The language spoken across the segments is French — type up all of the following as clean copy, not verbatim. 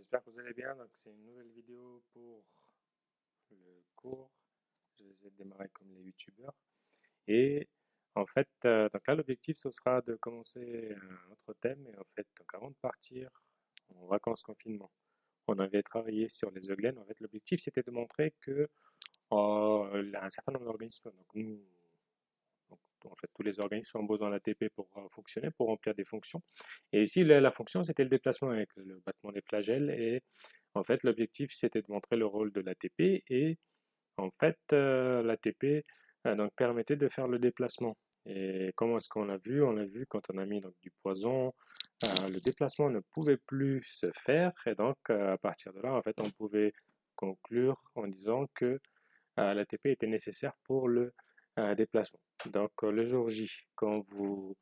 j'espère que vous allez bien. Donc, c'est une nouvelle vidéo pour le cours. Je vais essayer de démarrer comme les youtubeurs. Et en fait, donc là, l'objectif, ce sera de commencer un autre thème. Et en fait, donc avant de partir en vacances confinement, on avait travaillé sur les eugènes. En fait, l'objectif, c'était de montrer que un certain nombre d'organismes, donc nous, donc, en fait, tous les organismes ont besoin d'ATP pour fonctionner, pour remplir des fonctions. Et ici, la fonction, c'était le déplacement avec le battement des flagelles. Et en fait, l'objectif, c'était de montrer le rôle de l'ATP. Et en fait, l'ATP donc, permettait de faire le déplacement. Et comment est-ce qu'on l'a vu? On l'a vu quand on a mis donc, du poison. Le déplacement ne pouvait plus se faire. Et donc, à partir de là, en fait, on pouvait conclure en disant que l'ATP était nécessaire pour le déplacement. Donc, le jour J, quand vous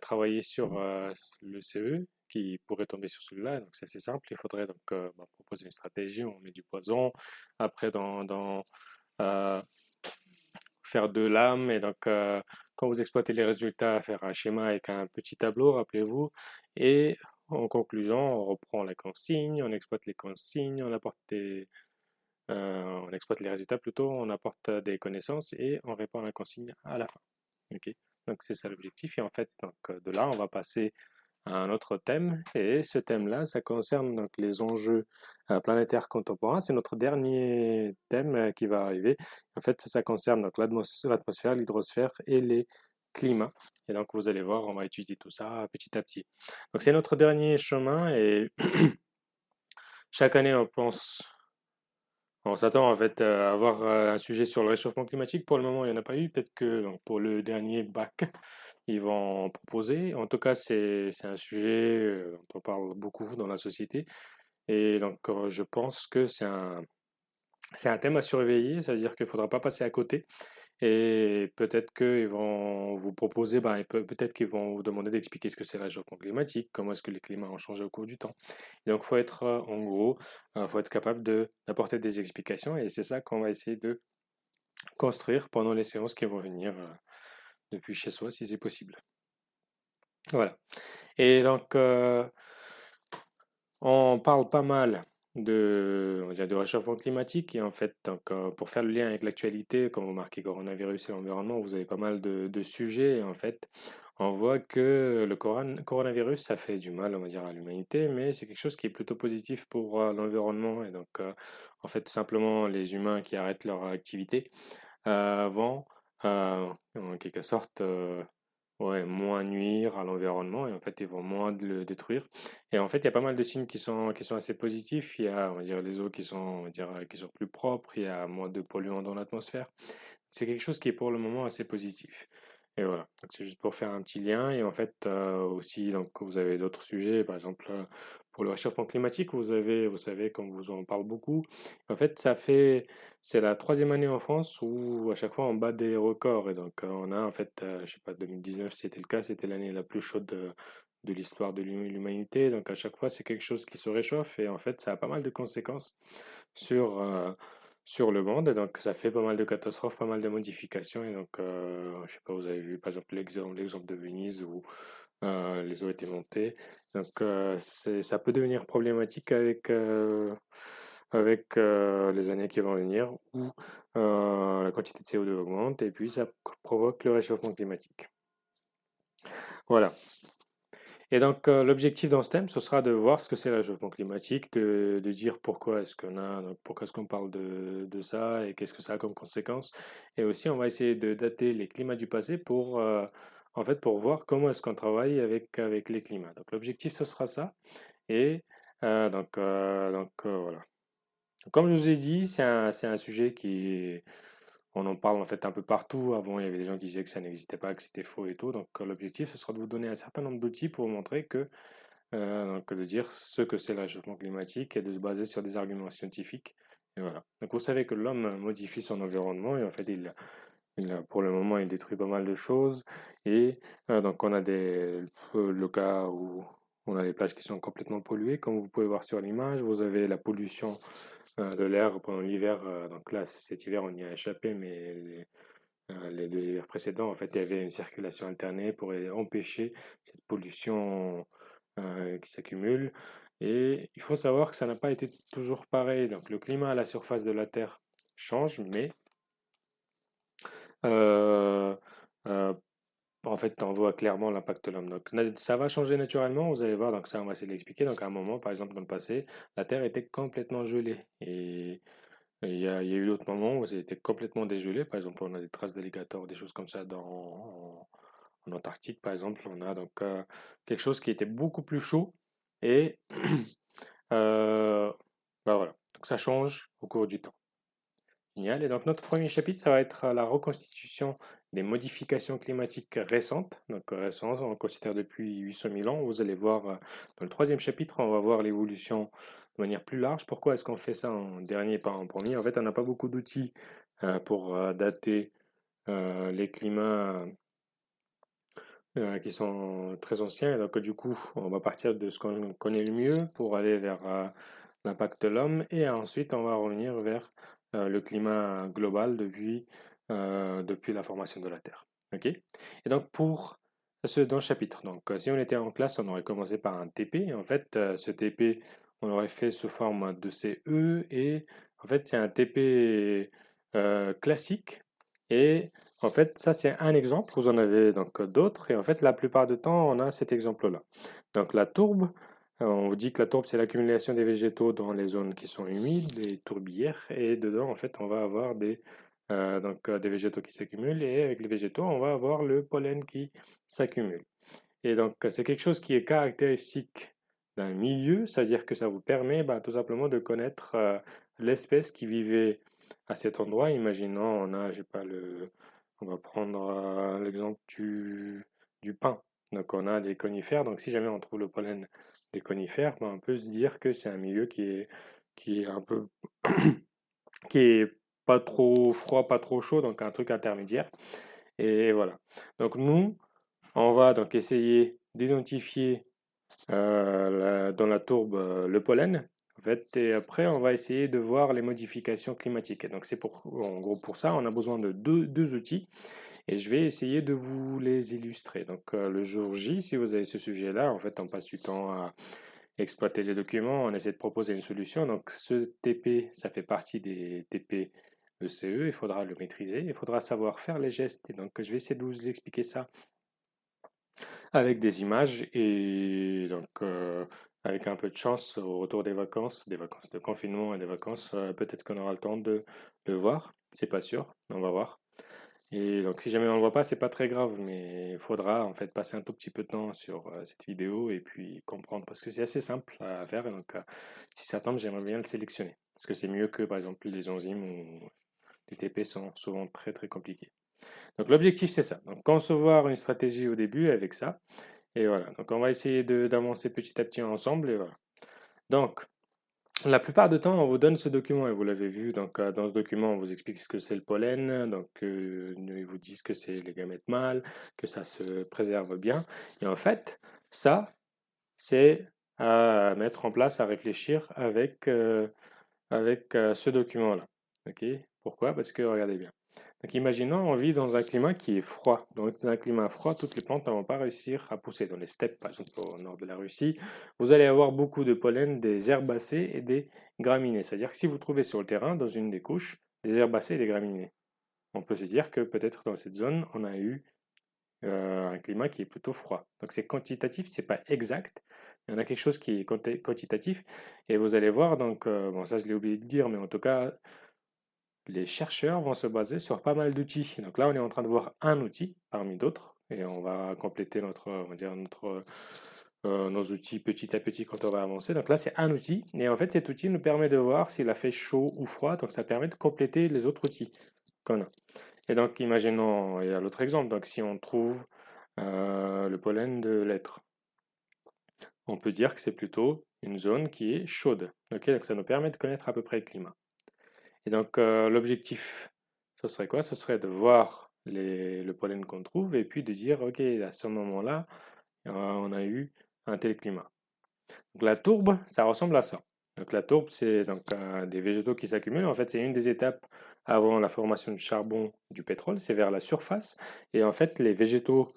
travaillez sur le CE, qui pourrait tomber sur celui-là, donc c'est assez simple, il faudrait donc proposer une stratégie, on met du poison, après euh, faire deux lames, et donc quand vous exploitez les résultats, faire un schéma avec un petit tableau, rappelez-vous, et en conclusion, on reprend la consigne, on exploite les consignes, on exploite les résultats plutôt, on apporte des connaissances et on répond à la consigne à la fin. Ok. Donc c'est ça l'objectif. Et en fait, donc, de là, on va passer à un autre thème. Et ce thème-là, ça concerne donc, les enjeux planétaires contemporains. C'est notre dernier thème qui va arriver. En fait, ça concerne donc, l'atmosphère, l'hydrosphère et les climats. Et donc, vous allez voir, on va étudier tout ça petit à petit. Donc, c'est notre dernier chemin et chaque année, on s'attend en fait à avoir un sujet sur le réchauffement climatique. Pour le moment, il n'y en a pas eu. Peut-être que donc, pour le dernier bac, ils vont en proposer. En tout cas, c'est un sujet dont on parle beaucoup dans la société. Et donc, je pense que c'est un thème à surveiller. Ça veut dire qu'il ne faudra pas passer à côté. Et peut-être qu'ils vont vous proposer, ben, peut-être qu'ils vont vous demander d'expliquer ce que c'est le réchauffement climatique, comment est-ce que les climats ont changé au cours du temps. Et donc, il faut être, en gros, faut être capable d'apporter des explications et c'est ça qu'on va essayer de construire pendant les séances qui vont venir depuis chez soi, si c'est possible. Voilà. Et donc, on parle pas mal on va dire de réchauffement climatique et en fait, donc, pour faire le lien avec l'actualité, comme vous marquez coronavirus et l'environnement, vous avez pas mal de sujets et en fait, on voit que le coronavirus, ça fait du mal, on va dire, à l'humanité, mais c'est quelque chose qui est plutôt positif pour l'environnement et donc, en fait, tout simplement, les humains qui arrêtent leur activité vont, en quelque sorte, ouais, moins nuire à l'environnement et en fait ils vont moins le détruire. Et en fait il y a pas mal de signes qui sont assez positifs. Il y a on va dire les eaux qui sont on va dire qui sont plus propres, il y a moins de polluants dans l'atmosphère. C'est quelque chose qui est pour le moment assez positif. Et voilà, donc c'est juste pour faire un petit lien. Et en fait, aussi, donc, vous avez d'autres sujets, par exemple, pour le réchauffement climatique, vous savez, comme vous en parle beaucoup, en fait, c'est la troisième année en France où à chaque fois on bat des records. Et donc, on a en fait, je sais pas, 2019 c'était le cas, c'était l'année la plus chaude de l'histoire de l'humanité. Donc, à chaque fois, c'est quelque chose qui se réchauffe et en fait, ça a pas mal de conséquences sur, sur le monde. Et donc, ça fait pas mal de catastrophes, pas mal de modifications. Et donc, je sais pas, vous avez vu par exemple l'exemple de Venise où les eaux étaient montées. Donc, ça peut devenir problématique avec les années qui vont venir où la quantité de CO2 augmente et puis ça provoque le réchauffement climatique. Voilà. Et donc, l'objectif dans ce thème, ce sera de voir ce que c'est le réchauffement climatique, de dire pourquoi est-ce pourquoi est-ce qu'on parle de ça et qu'est-ce que ça a comme conséquence. Et aussi, on va essayer de dater les climats du passé pour, en fait, pour voir comment est-ce qu'on travaille avec les climats. Donc, l'objectif, ce sera ça. Et voilà. Comme je vous ai dit, c'est un sujet on en parle en fait un peu partout. Avant, il y avait des gens qui disaient que ça n'existait pas, que c'était faux et tout. Donc, l'objectif, ce sera de vous donner un certain nombre d'outils pour vous montrer donc de dire ce que c'est le réchauffement climatique et de se baser sur des arguments scientifiques. Et voilà. Donc, vous savez que l'homme modifie son environnement et en fait, pour le moment, il détruit pas mal de choses. Et donc, on a le cas où on a les plages qui sont complètement polluées. Comme vous pouvez voir sur l'image, vous avez la pollution de l'air pendant l'hiver. Donc là, cet hiver, on y a échappé, mais les deux hivers précédents, en fait, il y avait une circulation alternée pour empêcher cette pollution qui s'accumule. Et il faut savoir que ça n'a pas été toujours pareil. Donc le climat à la surface de la Terre change, mais euh, euh, en fait, on voit clairement l'impact de l'homme. Donc ça va changer naturellement, vous allez voir, donc ça on va essayer de l'expliquer. Donc à un moment, par exemple dans le passé, la Terre était complètement gelée. Et il y a eu d'autres moments où c'était complètement dégelé. Par exemple, on a des traces d'alligators, des choses comme ça en Antarctique, par exemple. On a donc quelque chose qui était beaucoup plus chaud. Et euh, bah voilà, donc ça change au cours du temps. Génial. Et donc notre premier chapitre, ça va être la reconstitution des modifications climatiques récentes. Donc récentes, on considère depuis 800 000 ans. Vous allez voir dans le troisième chapitre, on va voir l'évolution de manière plus large. Pourquoi est-ce qu'on fait ça en dernier et pas en premier? En fait, on n'a pas beaucoup d'outils pour dater les climats qui sont très anciens. Et donc du coup, on va partir de ce qu'on connaît le mieux pour aller vers l'impact de l'homme et ensuite on va revenir vers le climat global depuis la formation de la Terre. Ok? Et donc pour dans le chapitre, donc si on était en classe, on aurait commencé par un TP. En fait, ce TP, on l'aurait fait sous forme de CE et en fait c'est un TP classique. Et en fait, ça c'est un exemple. Vous en avez donc d'autres. Et en fait, la plupart du temps, on a cet exemple-là. Donc la tourbe. On vous dit que la tourbe, c'est l'accumulation des végétaux dans les zones qui sont humides, des tourbières, et dedans, en fait, on va avoir des végétaux qui s'accumulent, et avec les végétaux, on va avoir le pollen qui s'accumule. Et donc, c'est quelque chose qui est caractéristique d'un milieu, c'est-à-dire que ça vous permet tout simplement de connaître l'espèce qui vivait à cet endroit. Imaginons, j'ai pas on va prendre l'exemple du pin. Donc, on a des conifères. Donc, si jamais on trouve le pollen des conifères, on peut se dire que c'est un milieu qui est un peu, qui est pas trop froid, pas trop chaud, donc un truc intermédiaire. Et voilà. Donc, nous, on va donc essayer d'identifier dans la tourbe le pollen. En fait, et après, on va essayer de voir les modifications climatiques. Et donc, en gros, pour ça, on a besoin de deux outils et je vais essayer de vous les illustrer. Donc, le jour J, si vous avez ce sujet-là, en fait, on passe du temps à exploiter les documents, on essaie de proposer une solution. Donc, ce TP, ça fait partie des TP ECE, il faudra le maîtriser, il faudra savoir faire les gestes. Et donc, je vais essayer de vous expliquer ça avec des images et donc avec un peu de chance au retour des vacances de confinement et des vacances, peut-être qu'on aura le temps de le voir. C'est pas sûr, on va voir. Et donc si jamais on ne le voit pas, c'est pas très grave, mais il faudra en fait passer un tout petit peu de temps sur cette vidéo et puis comprendre parce que c'est assez simple à faire. Et donc si ça tombe, j'aimerais bien le sélectionner parce que c'est mieux que par exemple les enzymes ou les TP sont souvent très très compliqués. Donc l'objectif c'est ça. Donc concevoir une stratégie au début avec ça. Et voilà, donc on va essayer d'avancer petit à petit ensemble. Et voilà. Donc, la plupart du temps, on vous donne ce document et vous l'avez vu. Donc, dans ce document, on vous explique ce que c'est le pollen. Donc, ils vous disent que c'est les gamètes mâles, que ça se préserve bien. Et en fait, ça, c'est à mettre en place, à réfléchir avec ce document-là. Ok? Pourquoi? Parce que regardez bien. Donc imaginons, on vit dans un climat qui est froid. Dans un climat froid, toutes les plantes ne vont pas réussir à pousser. Dans les steppes, par exemple au nord de la Russie, vous allez avoir beaucoup de pollen des herbacées et des graminées. C'est-à-dire que si vous trouvez sur le terrain, dans une des couches, des herbacées et des graminées, on peut se dire que peut-être dans cette zone, on a eu un climat qui est plutôt froid. Donc c'est quantitatif, c'est pas exact. Il y en a quelque chose qui est quantitatif. Et vous allez voir, donc, bon ça je l'ai oublié de dire, mais en tout cas, les chercheurs vont se baser sur pas mal d'outils. Donc là, on est en train de voir un outil parmi d'autres et on va compléter on va dire nos outils petit à petit quand on va avancer. Donc là, c'est un outil et en fait, cet outil nous permet de voir s'il a fait chaud ou froid. Donc ça permet de compléter les autres outils qu'on a. Et donc, imaginons, il y a l'autre exemple. Donc si on trouve le pollen de l'être, on peut dire que c'est plutôt une zone qui est chaude. Ok, donc ça nous permet de connaître à peu près le climat. Et donc, l'objectif, ce serait quoi? Ce serait de voir le pollen qu'on trouve et puis de dire, OK, à ce moment-là, on a eu un tel climat. Donc, la tourbe, ça ressemble à ça. Donc, la tourbe, c'est donc des végétaux qui s'accumulent. En fait, c'est une des étapes avant la formation du charbon, du pétrole. C'est vers la surface. Et en fait, les végétaux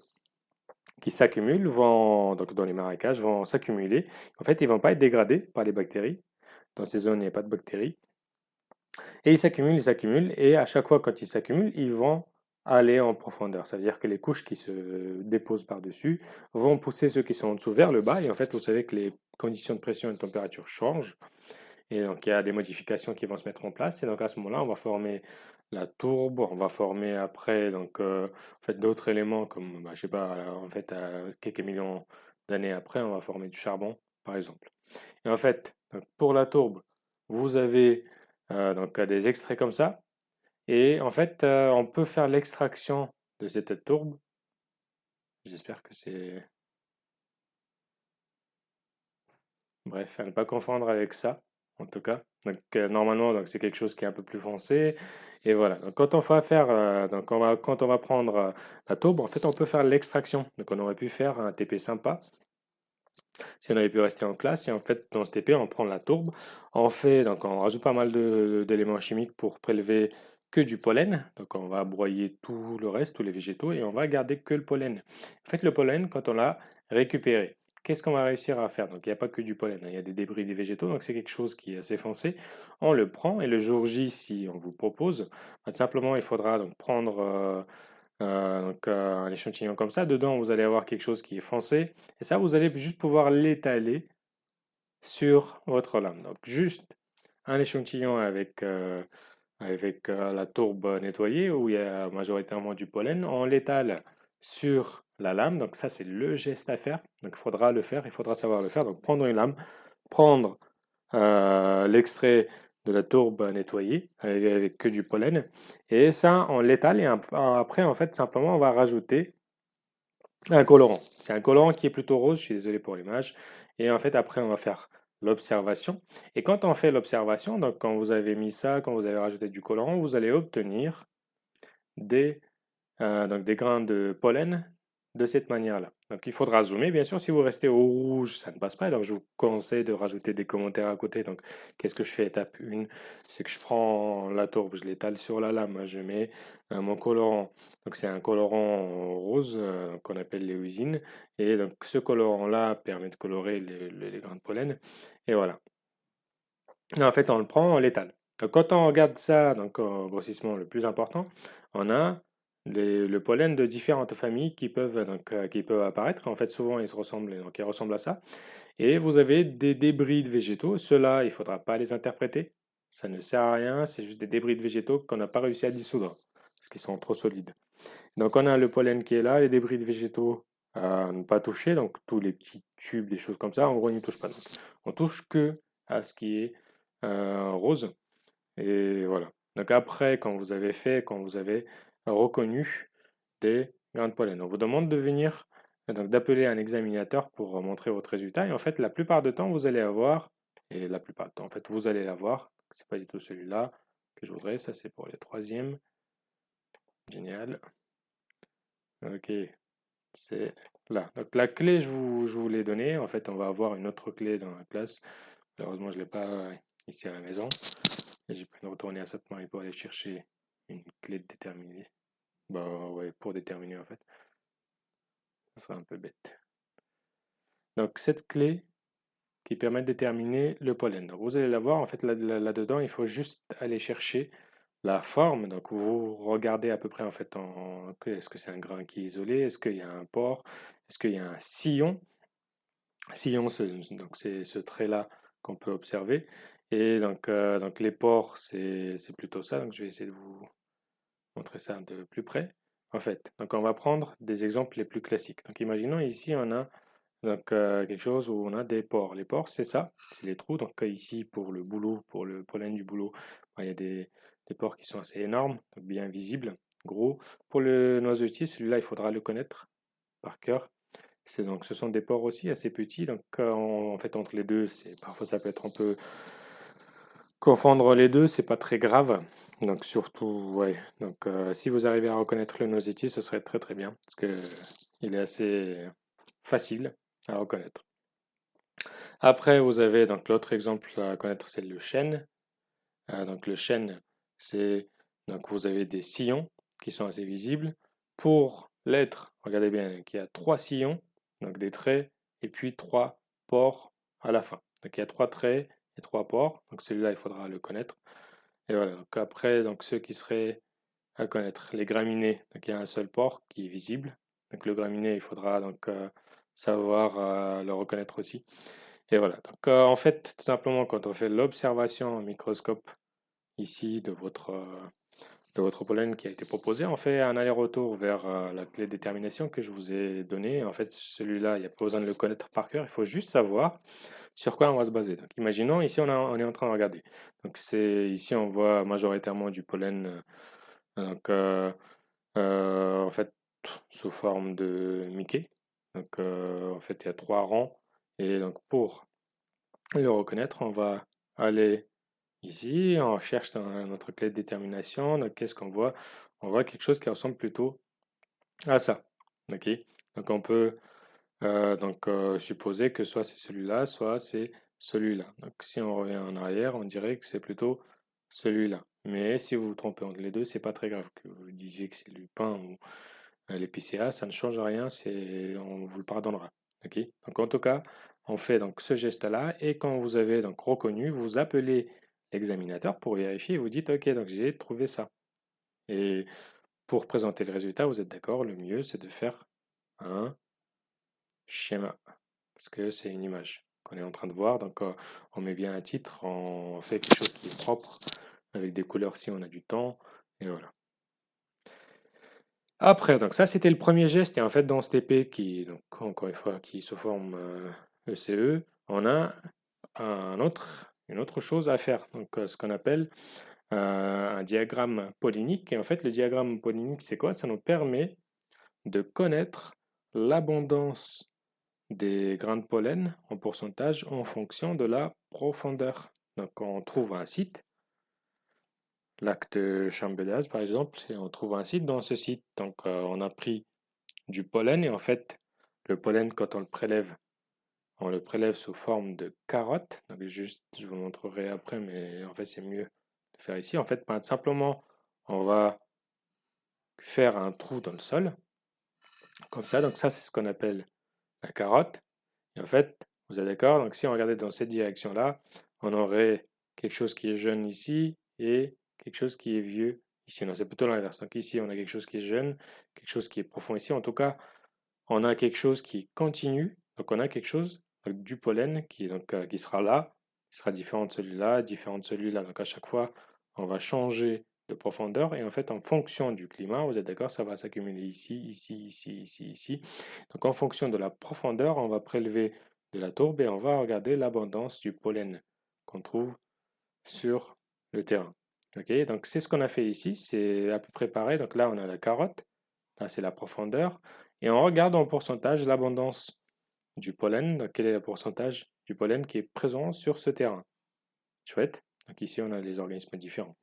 qui s'accumulent, donc dans les marécages, vont s'accumuler. En fait, ils ne vont pas être dégradés par les bactéries. Dans ces zones, il n'y a pas de bactéries. Et ils s'accumulent, et à chaque fois quand ils s'accumulent, ils vont aller en profondeur. C'est-à-dire que les couches qui se déposent par-dessus vont pousser ceux qui sont en dessous vers le bas. Et en fait, vous savez que les conditions de pression et de température changent. Et donc, il y a des modifications qui vont se mettre en place. Et donc, à ce moment-là, on va former la tourbe, on va former après en fait, d'autres éléments comme, je sais pas, en fait, quelques millions d'années après, on va former du charbon, par exemple. Et en fait, donc, pour la tourbe, vous avez des extraits comme ça. Et en fait, on peut faire l'extraction de cette tourbe. J'espère que c'est... Bref, à ne pas confondre avec ça, en tout cas. Donc, normalement, donc, c'est quelque chose qui est un peu plus foncé. Et voilà. Donc, quand on va faire, quand on va prendre la tourbe, en fait, on peut faire l'extraction. Donc, on aurait pu faire un TP sympa si on avait pu rester en classe. Et en fait, dans ce TP, on prend la tourbe. On rajoute pas mal d'éléments chimiques pour prélever que du pollen. Donc, on va broyer tout le reste, tous les végétaux, et on va garder que le pollen. En fait, le pollen, quand on l'a récupéré, qu'est-ce qu'on va réussir à faire? Donc, il n'y a pas que du pollen, hein, il y a des débris des végétaux, donc c'est quelque chose qui est assez foncé. On le prend, et le jour J, si on vous propose, simplement, il faudra donc prendre un échantillon comme ça. Dedans, vous allez avoir quelque chose qui est foncé, et ça, vous allez juste pouvoir l'étaler sur votre lame. Donc, juste un échantillon avec la tourbe nettoyée où il y a majoritairement du pollen. On l'étale sur la lame. Donc ça, c'est le geste à faire. Donc il faudra le faire, il faudra savoir le faire. Donc prendre une lame, prendre l'extrait de la tourbe nettoyée avec que du pollen. Et ça, on l'étale et après, en fait, simplement, on va rajouter un colorant. C'est un colorant qui est plutôt rose, je suis désolé pour l'image. Et en fait, après, on va faire l'observation. Et quand on fait l'observation, donc quand vous avez mis ça, quand vous avez rajouté du colorant, vous allez obtenir des, des grains de pollen de cette manière-là. Donc il faudra zoomer, bien sûr, si vous restez au rouge, ça ne passe pas. Alors je vous conseille de rajouter des commentaires à côté. Donc qu'est-ce que je fais? Étape 1, c'est que je prends la tourbe, je l'étale sur la lame, je mets mon colorant. Donc c'est un colorant rose qu'on appelle l'éousine. Et donc ce colorant-là permet de colorer les grains de pollen. Et voilà. Et en fait, on le prend, on l'étale. Donc, quand on regarde ça, donc en grossissement le plus important, on a le pollen de différentes familles qui peuvent apparaître. En fait, souvent, ils se ressemblent, donc ils ressemblent à ça. Et vous avez des débris de végétaux. Ceux-là, il ne faudra pas les interpréter. Ça ne sert à rien. C'est juste des débris de végétaux qu'on n'a pas réussi à dissoudre parce qu'ils sont trop solides. Donc, on a le pollen qui est là, les débris de végétaux à ne pas toucher. Donc, tous les petits tubes, des choses comme ça, en gros, ils ne touchent pas. Donc, on touche que à ce qui est rose. Et voilà. Donc après, quand vous avez reconnu des grains de pollen, on vous demande de venir, donc d'appeler un examinateur pour montrer votre résultat. Et en fait, la plupart du temps, vous allez avoir, et la plupart du temps, en fait, vous allez l'avoir. C'est pas du tout celui-là que je voudrais. Ça, c'est pour les troisièmes. Génial. Ok, c'est là. Donc la clé, je vous l'ai donnée. En fait, on va avoir une autre clé dans la classe. Malheureusement, je ne l'ai pas ici à la maison. Et j'ai pu retourner à Sainte-Marie pour aller chercher une clé déterminée. Bah ouais, pour déterminer en fait. Ce serait un peu bête. Donc cette clé qui permet de déterminer le pollen. Donc vous allez la voir, en fait là-dedans, il faut juste aller chercher la forme. Donc vous regardez à peu près en fait est-ce que c'est un grain qui est isolé, est-ce qu'il y a un pore, est-ce qu'il y a un sillon. Sillon, donc c'est ce trait-là qu'on peut observer. Et donc les pores, c'est plutôt ça. Donc je vais essayer de vous montrer ça de plus près. En fait, donc on va prendre des exemples les plus classiques. Donc imaginons ici on a quelque chose où on a des pores. Les pores, c'est ça, c'est les trous. Donc ici pour le bouleau, pour le pollen du bouleau, il y a des pores qui sont assez énormes, donc bien visibles, gros. Pour le noisetier, celui-là, il faudra le connaître par cœur. Ce sont des pores aussi assez petits. Donc en fait entre les deux, parfois ça peut être un peu confondre les deux, c'est pas très grave. Donc surtout, ouais. Donc si vous arrivez à reconnaître le noisetier, ce serait très très bien parce que il est assez facile à reconnaître. Après, vous avez donc l'autre exemple à connaître, c'est le chêne. Donc le chêne, c'est donc vous avez des sillons qui sont assez visibles. Pour l'être, regardez bien, qu'il y a 3 sillons, donc des traits, et puis 3 pores à la fin. Donc il y a 3 traits et 3 pores, donc celui-là il faudra le connaître. Et voilà, donc après, donc ceux qui seraient à connaître, les graminées, donc il y a un seul pore qui est visible. Donc le graminé, il faudra donc savoir le reconnaître aussi. Et voilà, donc en fait, tout simplement, quand on fait l'observation au microscope ici de votre pollen qui a été proposé, on fait un aller-retour vers la clé de détermination que je vous ai donnée. En fait, celui-là, il n'y a pas besoin de le connaître par cœur, il faut juste savoir sur quoi on va se baser. Donc, imaginons, ici, on est en train de regarder. Donc, ici, on voit majoritairement du pollen, donc, en fait, sous forme de Mickey. Donc, en fait, il y a 3 rangs. Et donc, pour le reconnaître, on va aller ici, on cherche dans notre clé de détermination. Donc, qu'est-ce qu'on voit? On voit quelque chose qui ressemble plutôt à ça. Ok? Donc, on peut supposer que soit c'est celui-là, soit c'est celui-là. Donc, si on revient en arrière, on dirait que c'est plutôt celui-là. Mais si vous vous trompez entre les deux, c'est pas très grave. Que vous disiez que c'est Lupin ou l'épicéa, ça ne change rien, on vous le pardonnera. Ok? Donc, en tout cas, on fait donc ce geste-là et quand vous avez donc reconnu, vous appelez l'examinateur pour vérifier et vous dites ok, donc j'ai trouvé ça. Et pour présenter le résultat, vous êtes d'accord, le mieux c'est de faire un schéma parce que c'est une image qu'on est en train de voir. Donc, on met bien un titre, on fait quelque chose qui est propre avec des couleurs si on a du temps. Et voilà. Après, donc ça c'était le premier geste. Et en fait, dans ce TP qui, donc, encore une fois, qui se forme ECE, on a une autre chose à faire. Donc, ce qu'on appelle un diagramme polynique. Et en fait, le diagramme polynique, c'est quoi? Ça nous permet de connaître l'abondance des grains de pollen en pourcentage en fonction de la profondeur. Donc on trouve un site, lac de Chambelaz par exemple, et on trouve un site dans ce site. Donc on a pris du pollen et en fait le pollen quand on le prélève sous forme de carotte. Donc juste, je vous montrerai après, mais en fait c'est mieux de faire ici. En fait, simplement on va faire un trou dans le sol, comme ça. Donc ça c'est ce qu'on appelle la carotte. Et en fait, vous êtes d'accord? Donc si on regardait dans cette direction-là, on aurait quelque chose qui est jeune ici et quelque chose qui est vieux ici. Non, c'est plutôt l'inverse. Donc ici, on a quelque chose qui est jeune, quelque chose qui est profond ici. En tout cas, on a quelque chose qui continue. Donc on a quelque chose du pollen qui sera là, qui sera différent de celui-là, différent de celui-là. Donc à chaque fois, on va changer de profondeur et en fait, en fonction du climat, vous êtes d'accord, ça va s'accumuler ici, ici, ici, ici, ici. Donc en fonction de la profondeur, on va prélever de la tourbe et on va regarder l'abondance du pollen qu'on trouve sur le terrain. Ok, donc c'est ce qu'on a fait ici, c'est à peu près pareil. Donc là, on a la carotte, là c'est la profondeur, et on regarde en pourcentage l'abondance du pollen. Donc quel est le pourcentage du pollen qui est présent sur ce terrain? Chouette. Donc ici, on a les organismes différents.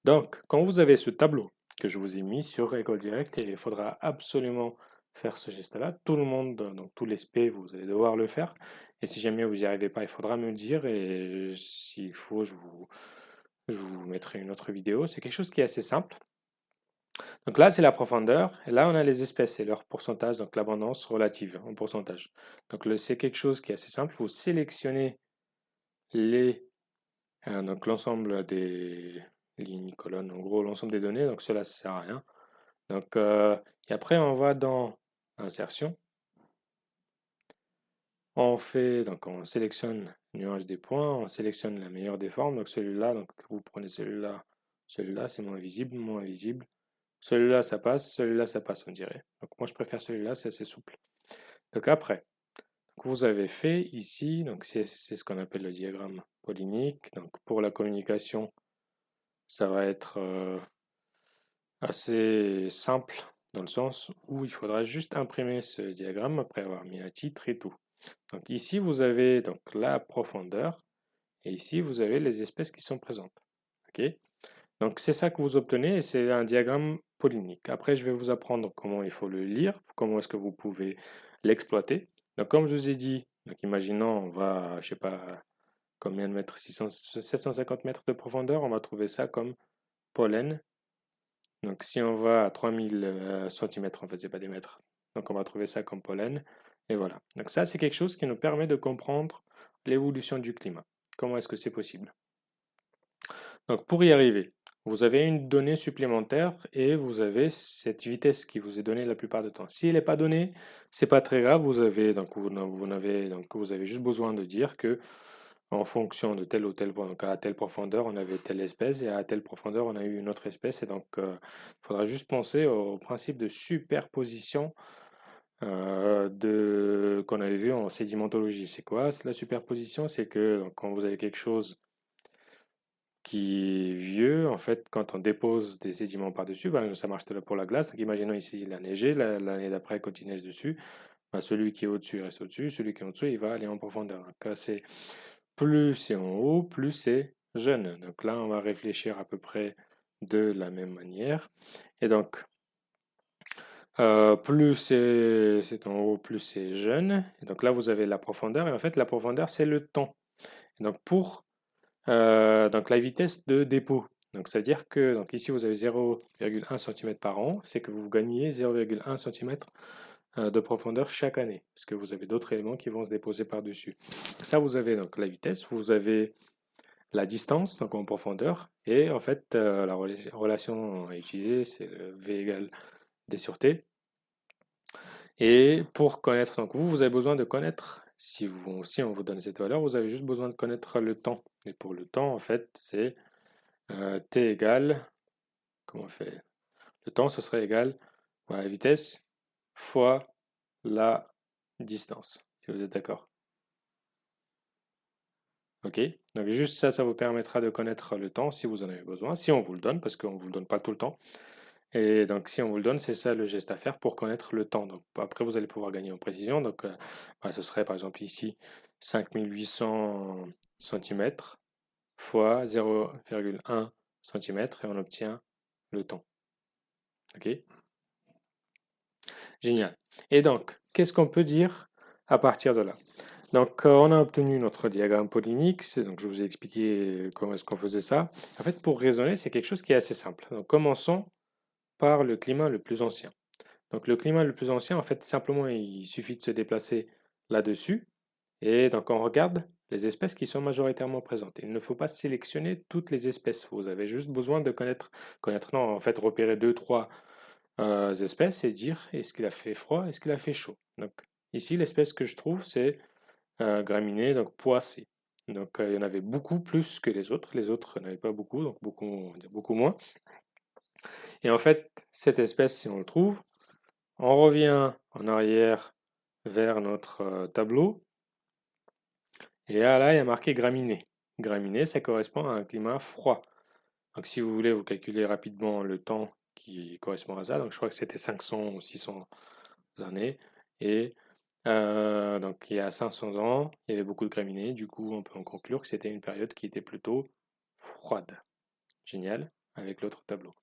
Donc, quand vous avez ce tableau que je vous ai mis sur École Directe, et il faudra absolument faire ce geste-là, tout le monde, donc tous les SP, vous allez devoir le faire. Et si jamais vous n'y arrivez pas, il faudra me le dire, et s'il faut, je vous mettrai une autre vidéo. C'est quelque chose qui est assez simple. Donc là, c'est la profondeur, et là, on a les espèces et leur pourcentage, donc l'abondance relative en pourcentage. Donc c'est quelque chose qui est assez simple. Vous sélectionnez donc l'ensemble des lignes, colonnes, en gros l'ensemble des données, donc cela ne sert à rien. Donc, et après, on va dans insertion. Donc on sélectionne nuage des points, on sélectionne la meilleure des formes. Donc celui-là, donc vous prenez celui-là, celui-là c'est moins visible, moins visible. Celui-là ça passe, on dirait. Donc moi je préfère celui-là, c'est assez souple. Donc après, vous avez fait ici, donc c'est ce qu'on appelle le diagramme polynique. Donc pour la communication, ça va être assez simple dans le sens où il faudra juste imprimer ce diagramme après avoir mis un titre et tout. Donc ici vous avez donc la profondeur et ici vous avez les espèces qui sont présentes. Ok? Donc c'est ça que vous obtenez et c'est un diagramme polynique. Après je vais vous apprendre comment il faut le lire, comment est-ce que vous pouvez l'exploiter. Donc comme je vous ai dit, donc imaginons on va, je sais pas combien de mètres, 750 mètres de profondeur, on va trouver ça comme pollen Donc si on va à 3000 centimètres, en fait, c'est pas des mètres. Donc on va trouver ça comme pollen. Et voilà. Donc ça, c'est quelque chose qui nous permet de comprendre l'évolution du climat. Comment est-ce que c'est possible? Donc pour y arriver, vous avez une donnée supplémentaire et vous avez cette vitesse qui vous est donnée la plupart du temps. Si elle n'est pas donnée, c'est pas très grave. Vous avez juste besoin de dire que en fonction de tel ou tel point, donc à telle profondeur, on avait telle espèce et à telle profondeur, on a eu une autre espèce. Et donc, il faudra juste penser au principe de superposition qu'on avait vu en sédimentologie. C'est quoi la superposition? C'est que donc, quand vous avez quelque chose qui est vieux, en fait, quand on dépose des sédiments par-dessus, ben, ça marche pour la glace. Donc, imaginons ici, il a neigé, l'année d'après, quand il neige dessus, ben, celui qui est au-dessus reste au-dessus, celui qui est en dessous, il va aller en profondeur. Donc, c'est plus c'est en haut, plus c'est jeune. Donc là, on va réfléchir à peu près de la même manière. Et donc, plus c'est en haut, plus c'est jeune. Et donc là, vous avez la profondeur. Et en fait, la profondeur, c'est le temps. Et donc, donc la vitesse de dépôt. Donc, c'est-à-dire que donc ici, vous avez 0,1 cm par an. C'est que vous gagnez 0,1 cm de profondeur chaque année. Parce que vous avez d'autres éléments qui vont se déposer par-dessus. Ça, vous avez donc la vitesse. Vous avez la distance, donc en profondeur, et en fait, la relation à utiliser, c'est le V égale D sur T. Et pour connaître, donc vous avez besoin de connaître, si on vous donne cette valeur, vous avez juste besoin de connaître le temps. Et pour le temps, en fait, c'est T égale, comment on fait? Le temps, ce serait égal à la vitesse fois la distance, si vous êtes d'accord. Ok, donc juste ça, ça vous permettra de connaître le temps si vous en avez besoin, si on vous le donne, parce qu'on ne vous le donne pas tout le temps. Et donc si on vous le donne, c'est ça le geste à faire pour connaître le temps. Donc après, vous allez pouvoir gagner en précision. Donc ce serait par exemple ici 5800 cm fois 0,1 cm et on obtient le temps. Ok, génial. Et donc, qu'est-ce qu'on peut dire à partir de là? Donc, on a obtenu notre diagramme polynique. Donc, je vous ai expliqué comment est-ce qu'on faisait ça. En fait, pour raisonner, c'est quelque chose qui est assez simple. Donc, commençons par le climat le plus ancien. Donc, le climat le plus ancien, en fait, simplement, il suffit de se déplacer là-dessus. Et donc, on regarde les espèces qui sont majoritairement présentes. Il ne faut pas sélectionner toutes les espèces. Vous avez juste besoin de non, en fait, repérer deux, trois espèces et dire est-ce qu'il a fait froid, est-ce qu'il a fait chaud. Donc, ici, l'espèce que je trouve, c'est graminées, donc poissées. Donc il y en avait beaucoup plus que les autres. Les autres n'avaient pas beaucoup, donc beaucoup, on va dire beaucoup moins. Et en fait, cette espèce, si on le trouve, on revient en arrière vers notre tableau. Et là, il y a marqué graminées. Graminées, ça correspond à un climat froid. Donc si vous voulez, vous calculez rapidement le temps qui correspond à ça. Donc je crois que c'était 500 ou 600 années. Et donc il y a 500 ans, il y avait beaucoup de graminées, du coup on peut en conclure que c'était une période qui était plutôt froide. Génial, avec l'autre tableau.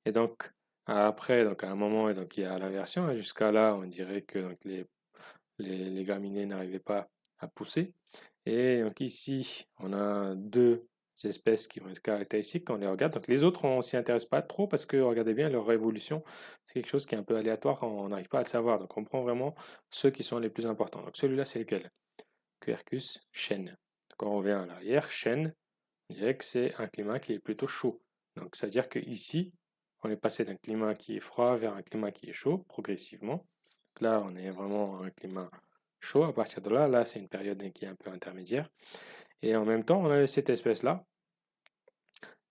Et donc après, donc à un moment, et donc il y a l'inversion, et jusqu'à là on dirait que donc, les graminées n'arrivaient pas à pousser. Et donc ici on a deux espèces qui vont être caractéristiques quand on les regarde. Donc les autres, on s'y intéresse pas trop parce que regardez bien leur évolution, c'est quelque chose qui est un peu aléatoire, on n'arrive pas à le savoir. Donc on prend vraiment ceux qui sont les plus importants. Donc celui-là, c'est lequel? Quercus chêne. Quand on revient à l'arrière, chêne, on dirait que c'est un climat qui est plutôt chaud. Donc ça veut dire qu'ici, on est passé d'un climat qui est froid vers un climat qui est chaud progressivement. Donc là, on est vraiment à un climat chaud. À partir de là, là, c'est une période qui est un peu intermédiaire. Et en même temps, on a cette espèce-là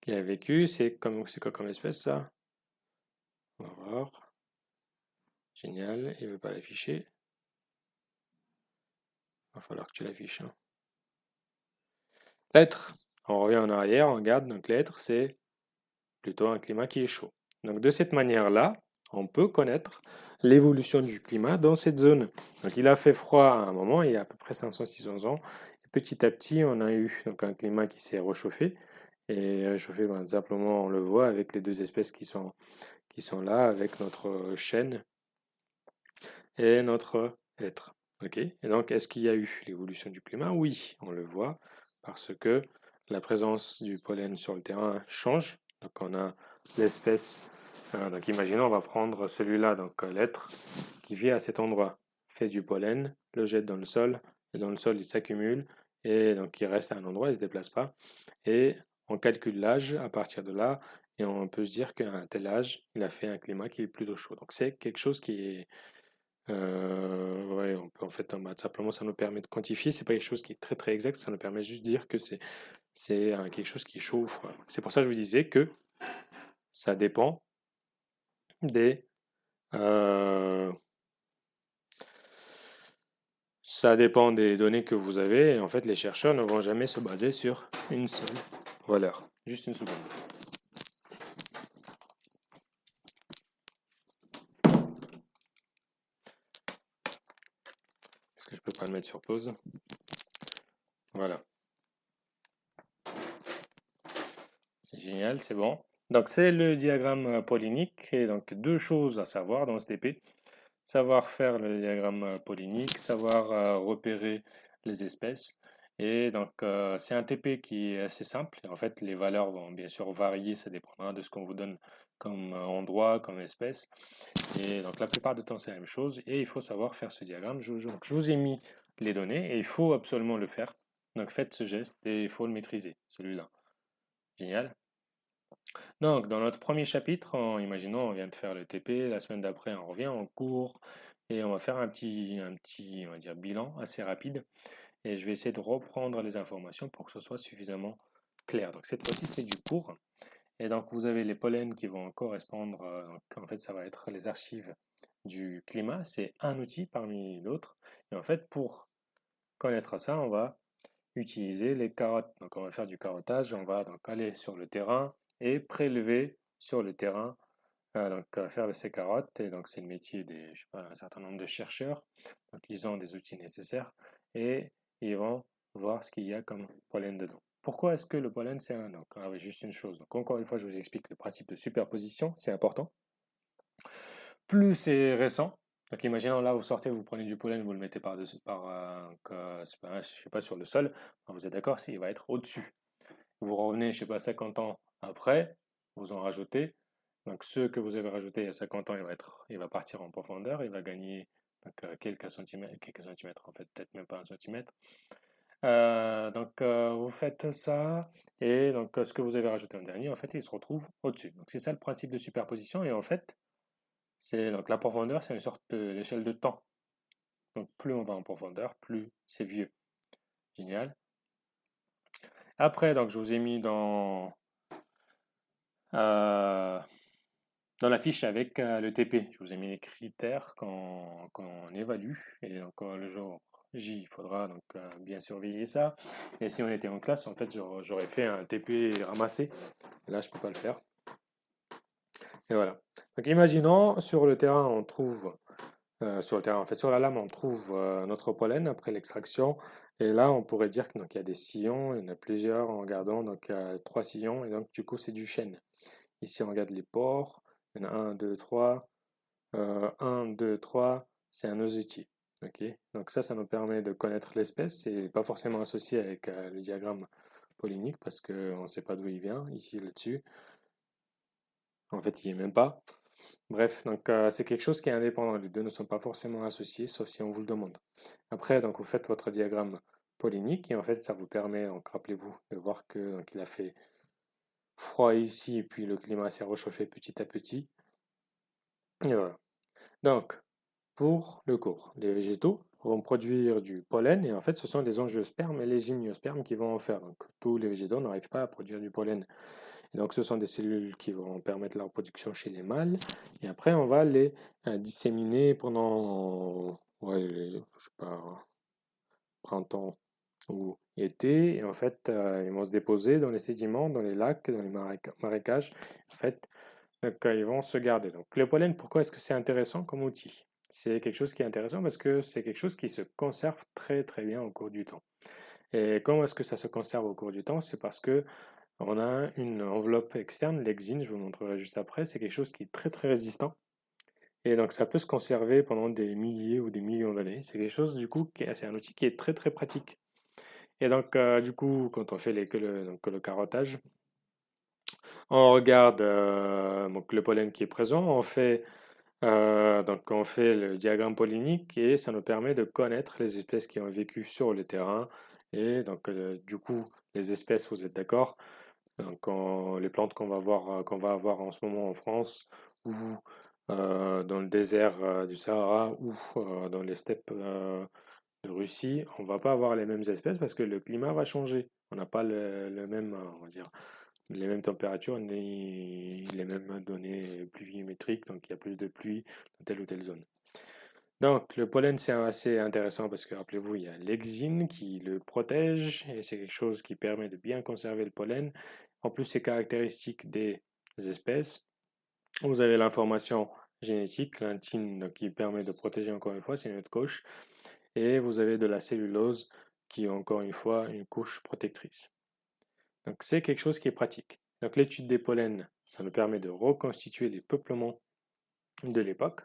qui a vécu. C'est quoi comme espèce ça? On va voir. Génial, il ne veut pas l'afficher. Il va falloir que tu l'affiches. Hein. L'être. On revient en arrière, on regarde. Donc l'être, c'est plutôt un climat qui est chaud. Donc de cette manière-là, on peut connaître l'évolution du climat dans cette zone. Donc il a fait froid à un moment, il y a à peu près 500-600 ans. Et petit à petit, on a eu donc, un climat qui s'est réchauffé. Et réchauffé, ben, simplement, on le voit avec les deux espèces qui sont là, avec notre chêne et notre être. Ok. Et donc, est-ce qu'il y a eu l'évolution du climat? Oui, on le voit, parce que la présence du pollen sur le terrain change. Donc on a l'espèce Donc imaginons, on va prendre celui-là, donc l'être qui vit à cet endroit, fait du pollen, le jette dans le sol, et dans le sol il s'accumule, et donc il reste à un endroit, il ne se déplace pas, et on calcule l'âge à partir de là, et on peut se dire qu'à un tel âge, il a fait un climat qui est plutôt chaud. Donc c'est quelque chose qui est, ouais, on peut en fait, simplement ça nous permet de quantifier, c'est pas quelque chose qui est très très exact, ça nous permet juste de dire que c'est quelque chose qui est chaud ou froid. C'est pour ça que je vous disais que ça dépend des, euh, ça dépend des données que vous avez. Et en fait, les chercheurs ne vont jamais se baser sur une seule valeur. Juste une seconde. Est-ce que je peux pas le mettre sur pause? Voilà. C'est génial, c'est bon. Donc, c'est le diagramme polynique. Et donc, deux choses à savoir dans ce TP. Savoir faire le diagramme polynique, savoir repérer les espèces. Et donc, c'est un TP qui est assez simple. En fait, les valeurs vont bien sûr varier, ça dépendra de ce qu'on vous donne comme endroit, comme espèce. Et donc, la plupart du temps, c'est la même chose. Et il faut savoir faire ce diagramme. Donc, je vous ai mis les données et il faut absolument le faire. Donc, faites ce geste et il faut le maîtriser, celui-là. Génial. Donc, dans notre premier chapitre, imaginons, on vient de faire le TP, la semaine d'après, on revient en cours et on va faire on va dire, bilan assez rapide. Et je vais essayer de reprendre les informations pour que ce soit suffisamment clair. Donc, cette fois-ci, c'est du cours. Et donc, vous avez les pollens qui vont correspondre. Donc, en fait, ça va être les archives du climat. C'est un outil parmi d'autres. Et en fait, pour connaître ça, on va utiliser les carottes. Donc on va faire du carottage, on va donc aller sur le terrain et prélever sur le terrain, faire ces carottes. Et donc c'est le métier des, je sais pas, un certain nombre de chercheurs. Donc ils ont des outils nécessaires et ils vont voir ce qu'il y a comme pollen dedans. Pourquoi est-ce que le pollen c'est un? Donc juste une chose. Donc encore une fois, je vous explique le principe de superposition, c'est important. Plus c'est récent, donc imaginons là, vous sortez, vous prenez du pollen, vous le mettez par-dessus, je sais pas, sur le sol, vous êtes d'accord, il va être au-dessus. Vous revenez, je sais pas, 50 ans après, vous en rajoutez. Donc ceux que vous avez rajoutés il y a 50 ans, il va partir en profondeur, il va gagner quelques centimètres en fait, peut-être même pas un centimètre. Vous faites ça, et donc ce que vous avez rajouté en dernier, en fait, il se retrouve au-dessus. Donc c'est ça le principe de superposition, et en fait, donc la profondeur, c'est une sorte d'échelle de temps. Donc plus on va en profondeur, plus c'est vieux. Génial. Après, donc je vous ai mis euh, dans la fiche avec le TP. Je vous ai mis les critères qu'on évalue. Et donc le jour J, il faudra donc bien surveiller ça. Et si on était en classe, en fait, j'aurais fait un TP ramassé. Là, je peux pas le faire. Et voilà. Donc imaginons sur le terrain, on trouve sur le terrain. En fait, sur la lame, on trouve notre pollen après l'extraction. Et là, on pourrait dire qu'il y a des sillons, il y en a plusieurs en regardant. Donc, il y a 3 sillons, et donc, du coup, c'est du chêne. Ici, on regarde les pores. Il y en a un, deux, trois. 1, 2, 3, c'est un noisetier. Ok. Donc, ça nous permet de connaître l'espèce. C'est pas forcément associé avec le diagramme pollinique parce qu'on ne sait pas d'où il vient. Ici, là-dessus, en fait, il n'y est même pas. Bref, donc c'est quelque chose qui est indépendant. Les deux ne sont pas forcément associés, sauf si on vous le demande. Après, donc vous faites votre diagramme polynique et en fait, ça vous permet, donc rappelez-vous, de voir que donc, il a fait froid ici et puis le climat s'est réchauffé petit à petit. Et voilà. Donc, pour le cours, les végétaux vont produire du pollen et en fait, ce sont les angiospermes et les gymnospermes qui vont en faire. Donc, tous les végétaux n'arrivent pas à produire du pollen. Et donc, ce sont des cellules qui vont permettre leur production chez les mâles. Et après, on va les disséminer pendant, ouais, je sais pas, printemps ou été. Et en fait, ils vont se déposer dans les sédiments, dans les lacs, dans les marécages. En fait, donc, ils vont se garder. Donc, le pollen, pourquoi est-ce que c'est intéressant comme outil? C'est quelque chose qui est intéressant parce que c'est quelque chose qui se conserve très très bien au cours du temps. Et comment est-ce que ça se conserve au cours du temps? C'est parce que on a une enveloppe externe, l'exine, je vous montrerai juste après, c'est quelque chose qui est très très résistant. Et donc ça peut se conserver pendant des milliers ou des millions d'années. C'est quelque chose du coup, c'est un outil qui est très très pratique. Et donc du coup, quand on fait que le carottage, On regarde donc le pollen qui est présent, donc on fait le diagramme pollinique et ça nous permet de connaître les espèces qui ont vécu sur le terrain. Et donc du coup, les espèces, vous êtes d'accord? Donc les plantes qu'on va avoir en ce moment en France ou dans le désert du Sahara ou dans les steppes de Russie, on va pas avoir les mêmes espèces parce que le climat va changer. On n'a pas le même, on va dire, les mêmes températures ni les mêmes données pluviométriques, donc il y a plus de pluie dans telle ou telle zone. Donc le pollen c'est assez intéressant parce que rappelez-vous, il y a l'exine qui le protège et c'est quelque chose qui permet de bien conserver le pollen. En plus, c'est caractéristique des espèces. Vous avez l'information génétique, l'intine donc, qui permet de protéger encore une fois, c'est notre couche. Et vous avez de la cellulose qui est encore une fois une couche protectrice. Donc c'est quelque chose qui est pratique. Donc l'étude des pollens, ça nous permet de reconstituer les peuplements de l'époque,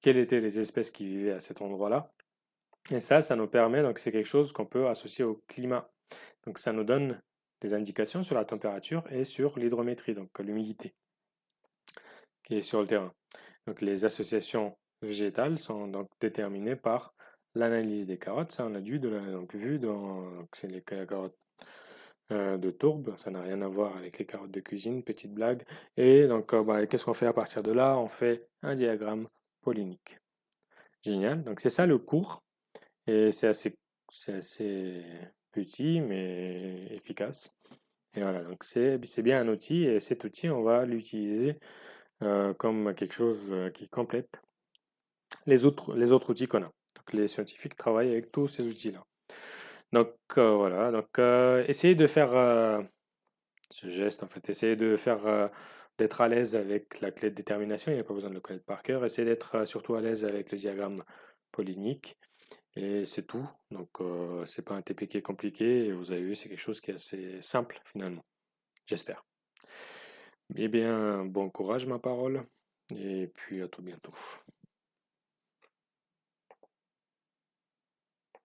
quelles étaient les espèces qui vivaient à cet endroit-là. Et ça nous permet, donc c'est quelque chose qu'on peut associer au climat. Donc ça nous donne des indications sur la température et sur l'hydrométrie, donc l'humidité qui est sur le terrain. Donc les associations végétales sont donc déterminées par l'analyse des carottes. Ça on a donc, vu donc c'est les carottes de tourbe, ça n'a rien à voir avec les carottes de cuisine, petite blague. Et donc qu'est-ce qu'on fait à partir de là? On fait un diagramme polynique. Génial, donc c'est ça le cours, et c'est assez petit mais efficace. Et voilà, donc c'est bien un outil, et cet outil, on va l'utiliser comme quelque chose qui complète les autres outils qu'on a. Donc les scientifiques travaillent avec tous ces outils-là. Donc voilà, donc essayez de faire ce geste, en fait, essayez de faire d'être à l'aise avec la clé de détermination, il n'y a pas besoin de le connaître par cœur. Essayez d'être surtout à l'aise avec le diagramme polynique. Et c'est tout. Donc, c'est pas un TP qui est compliqué. Et vous avez vu, c'est quelque chose qui est assez simple finalement. J'espère. Eh bien, bon courage, ma parole. Et puis à tout bientôt.